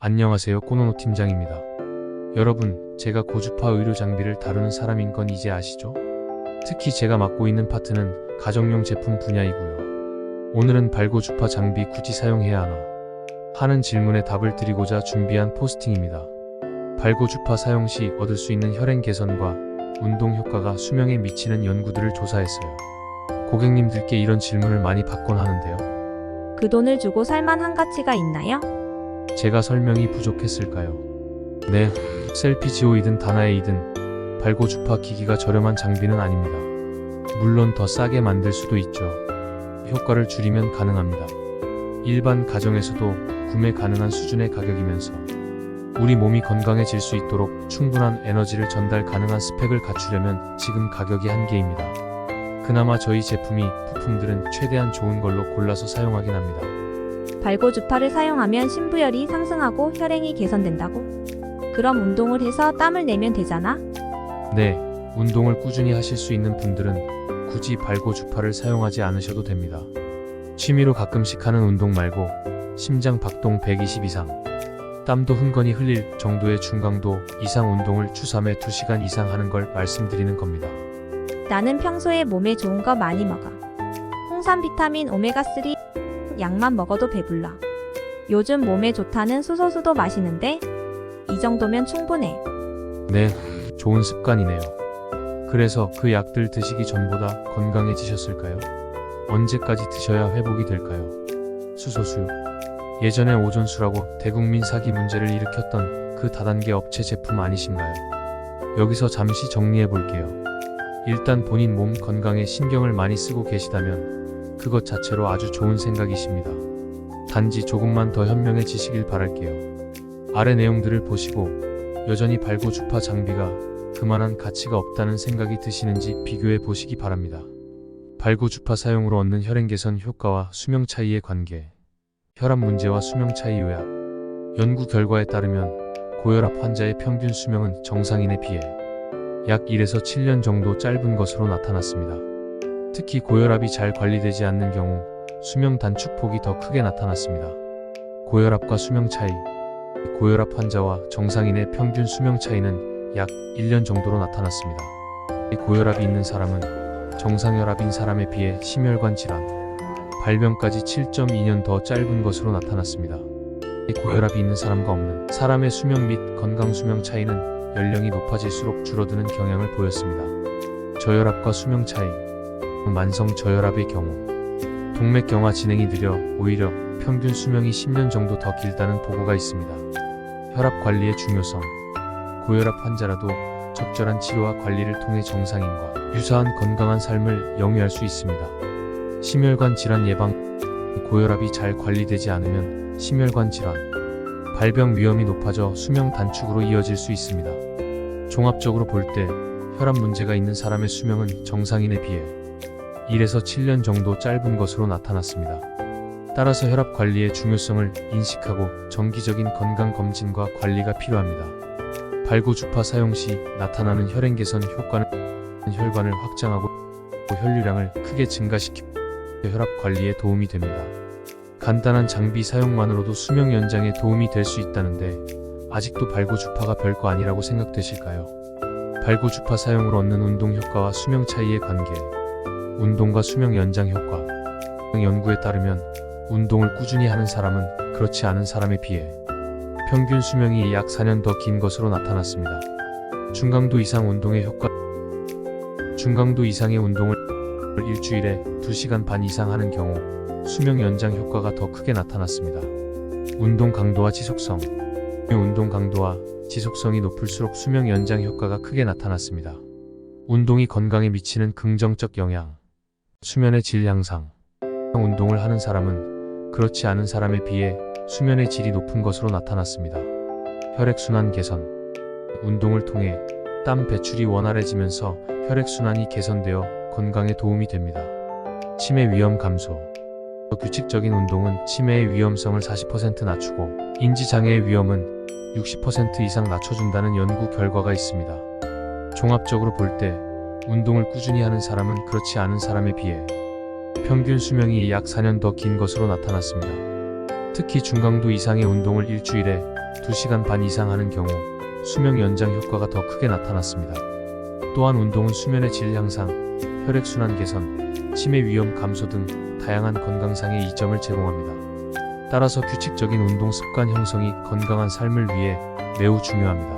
안녕하세요, 코노노 팀장입니다. 여러분, 제가 고주파 의료 장비를 다루는 사람인 건 이제 아시죠? 특히 제가 맡고 있는 파트는 가정용 제품 분야이고요. 오늘은 발고주파 장비 굳이 사용해야 하나? 하는 질문에 답을 드리고자 준비한 포스팅입니다. 발고주파 사용 시 얻을 수 있는 혈행 개선과 운동 효과가 수명에 미치는 연구들을 조사했어요. 고객님들께 이런 질문을 많이 받곤 하는데요. 그 돈을 주고 살만한 가치가 있나요? 제가 설명이 부족했을까요? 네, 셀피지오이든 다나에이든 발고주파 기기가 저렴한 장비는 아닙니다. 물론 더 싸게 만들 수도 있죠. 효과를 줄이면 가능합니다. 일반 가정에서도 구매 가능한 수준의 가격이면서 우리 몸이 건강해질 수 있도록 충분한 에너지를 전달 가능한 스펙을 갖추려면 지금 가격이 한계입니다. 그나마 저희 제품이 부품들은 최대한 좋은 걸로 골라서 사용하긴 합니다. 발고주파를 사용하면 신부열이 상승하고 혈행이 개선된다고? 그럼 운동을 해서 땀을 내면 되잖아? 네, 운동을 꾸준히 하실 수 있는 분들은 굳이 발고주파를 사용하지 않으셔도 됩니다. 취미로 가끔씩 하는 운동 말고 심장 박동 120 이상, 땀도 흥건히 흘릴 정도의 중강도 이상 운동을 주 3회 2시간 이상 하는 걸 말씀드리는 겁니다. 나는 평소에 몸에 좋은 거 많이 먹어. 홍삼, 비타민, 오메가3 약만 먹어도 배불러. 요즘 몸에 좋다는 수소수도 마시는데 이 정도면 충분해. 네, 좋은 습관이네요. 그래서 그 약들 드시기 전보다 건강해지셨을까요? 언제까지 드셔야 회복이 될까요? 수소수요. 예전에 오존수라고 대국민 사기 문제를 일으켰던 그 다단계 업체 제품 아니신가요? 여기서 잠시 정리해 볼게요. 일단 본인 몸 건강에 신경을 많이 쓰고 계시다면 그것 자체로 아주 좋은 생각이십니다. 단지 조금만 더 현명해지시길 바랄게요. 아래 내용들을 보시고 여전히 발고주파 장비가 그만한 가치가 없다는 생각이 드시는지 비교해 보시기 바랍니다. 발고주파 사용으로 얻는 혈행 개선 효과와 수명 차이의 관계. 혈압 문제와 수명 차이 요약. 연구 결과에 따르면 고혈압 환자의 평균 수명은 정상인에 비해 약 1에서 7년 정도 짧은 것으로 나타났습니다. 특히 고혈압이 잘 관리되지 않는 경우 수명 단축폭이 더 크게 나타났습니다. 고혈압과 수명 차이. 고혈압 환자와 정상인의 평균 수명 차이는 약 1년 정도로 나타났습니다. 고혈압이 있는 사람은 정상혈압인 사람에 비해 심혈관 질환, 발병까지 7.2년 더 짧은 것으로 나타났습니다. 고혈압이 있는 사람과 없는 사람의 수명 및 건강 수명 차이는 연령이 높아질수록 줄어드는 경향을 보였습니다. 저혈압과 수명 차이. 만성 저혈압의 경우 동맥경화 진행이 느려 오히려 평균 수명이 10년 정도 더 길다는 보고가 있습니다. 혈압 관리의 중요성. 고혈압 환자라도 적절한 치료와 관리를 통해 정상인과 유사한 건강한 삶을 영위할 수 있습니다. 심혈관 질환 예방. 고혈압이 잘 관리되지 않으면 심혈관 질환, 발병 위험이 높아져 수명 단축으로 이어질 수 있습니다. 종합적으로 볼 때 혈압 문제가 있는 사람의 수명은 정상인에 비해 1에서 7년 정도 짧은 것으로 나타났습니다. 따라서 혈압 관리의 중요성을 인식하고 정기적인 건강검진과 관리가 필요합니다. 발고주파 사용 시 나타나는 혈행 개선 효과는 혈관을 확장하고 혈류량을 크게 증가시키며 혈압 관리에 도움이 됩니다. 간단한 장비 사용만으로도 수명 연장에 도움이 될 수 있다는데 아직도 발고주파가 별거 아니라고 생각되실까요? 발고주파 사용으로 얻는 운동 효과와 수명 차이의 관계. 운동과 수명 연장 효과. 연구에 따르면 운동을 꾸준히 하는 사람은 그렇지 않은 사람에 비해 평균 수명이 약 4년 더 긴 것으로 나타났습니다. 중강도 이상 운동의 효과. 중강도 이상의 운동을 일주일에 2시간 반 이상 하는 경우 수명 연장 효과가 더 크게 나타났습니다. 운동 강도와 지속성. 운동 강도와 지속성이 높을수록 수명 연장 효과가 크게 나타났습니다. 운동이 건강에 미치는 긍정적 영향. 수면의 질 향상. 운동을 하는 사람은 그렇지 않은 사람에 비해 수면의 질이 높은 것으로 나타났습니다. 혈액순환 개선. 운동을 통해 땀 배출이 원활해지면서 혈액순환이 개선되어 건강에 도움이 됩니다. 치매 위험 감소. 규칙적인 운동은 치매의 위험성을 40% 낮추고 인지장애의 위험은 60% 이상 낮춰준다는 연구 결과가 있습니다. 종합적으로 볼 때 운동을 꾸준히 하는 사람은 그렇지 않은 사람에 비해 평균 수명이 약 4년 더 긴 것으로 나타났습니다. 특히 중강도 이상의 운동을 일주일에 2시간 반 이상 하는 경우 수명 연장 효과가 더 크게 나타났습니다. 또한 운동은 수면의 질 향상, 혈액순환 개선, 치매 위험 감소 등 다양한 건강상의 이점을 제공합니다. 따라서 규칙적인 운동 습관 형성이 건강한 삶을 위해 매우 중요합니다.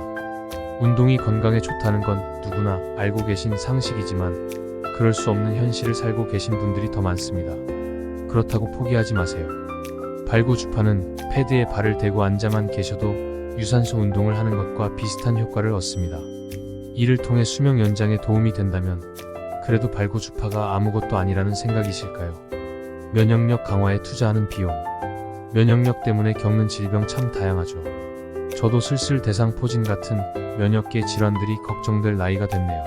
운동이 건강에 좋다는 건 누구나 알고 계신 상식이지만 그럴 수 없는 현실을 살고 계신 분들이 더 많습니다. 그렇다고 포기하지 마세요. 발고주파는 패드에 발을 대고 앉아만 계셔도 유산소 운동을 하는 것과 비슷한 효과를 얻습니다. 이를 통해 수명 연장에 도움이 된다면 그래도 발고주파가 아무것도 아니라는 생각이실까요? 면역력 강화에 투자하는 비용. 면역력 때문에 겪는 질병 참 다양하죠. 저도 슬슬 대상포진 같은 면역계 질환들이 걱정될 나이가 됐네요.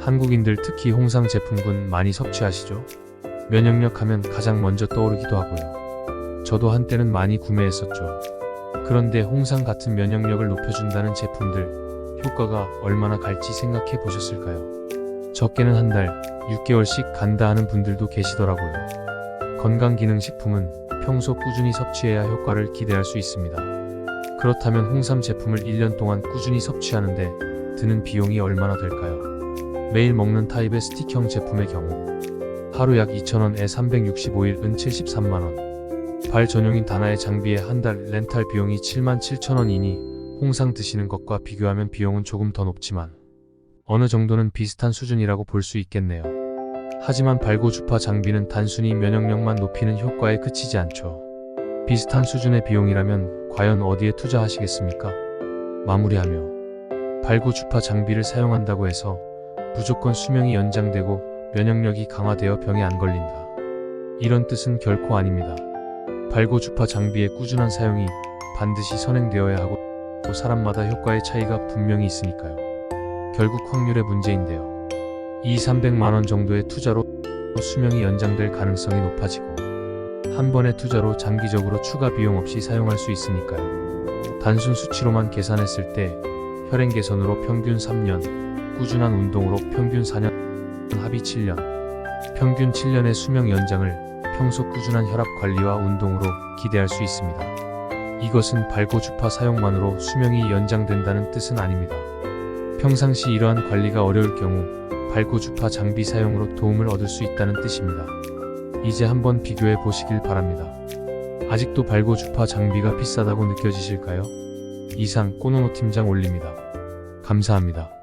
한국인들 특히 홍삼 제품군 많이 섭취하시죠? 면역력 하면 가장 먼저 떠오르기도 하고요. 저도 한때는 많이 구매했었죠. 그런데 홍삼 같은 면역력을 높여준다는 제품들 효과가 얼마나 갈지 생각해 보셨을까요? 적게는 한 달, 6개월씩 간다 하는 분들도 계시더라고요. 건강기능식품은 평소 꾸준히 섭취해야 효과를 기대할 수 있습니다. 그렇다면 홍삼 제품을 1년 동안 꾸준히 섭취하는데 드는 비용이 얼마나 될까요? 매일 먹는 타입의 스틱형 제품의 경우 하루 약 2,000원에 365일 은 73만원. 발 전용인 다나의 장비에 한 달 렌탈 비용이 77,000원이니 홍삼 드시는 것과 비교하면 비용은 조금 더 높지만 어느 정도는 비슷한 수준이라고 볼 수 있겠네요. 하지만 발고주파 장비는 단순히 면역력만 높이는 효과에 그치지 않죠. 비슷한 수준의 비용이라면 과연 어디에 투자하시겠습니까? 마무리하며 발고주파 장비를 사용한다고 해서 무조건 수명이 연장되고 면역력이 강화되어 병에 안 걸린다. 이런 뜻은 결코 아닙니다. 발고주파 장비의 꾸준한 사용이 반드시 선행되어야 하고 사람마다 효과의 차이가 분명히 있으니까요. 결국 확률의 문제인데요. 200~300만원 정도의 투자로 수명이 연장될 가능성이 높아지고 한 번의 투자로 장기적으로 추가 비용 없이 사용할 수 있으니까요. 단순 수치로만 계산했을 때 혈행 개선으로 평균 3년, 꾸준한 운동으로 평균 4년, 합의 7년, 평균 7년의 수명 연장을 평소 꾸준한 혈압 관리와 운동으로 기대할 수 있습니다. 이것은 발고주파 사용만으로 수명이 연장된다는 뜻은 아닙니다. 평상시 이러한 관리가 어려울 경우 발고주파 장비 사용으로 도움을 얻을 수 있다는 뜻입니다. 이제 한번 비교해 보시길 바랍니다. 아직도 발고주파 장비가 비싸다고 느껴지실까요? 이상 꼬노노 팀장 올립니다. 감사합니다.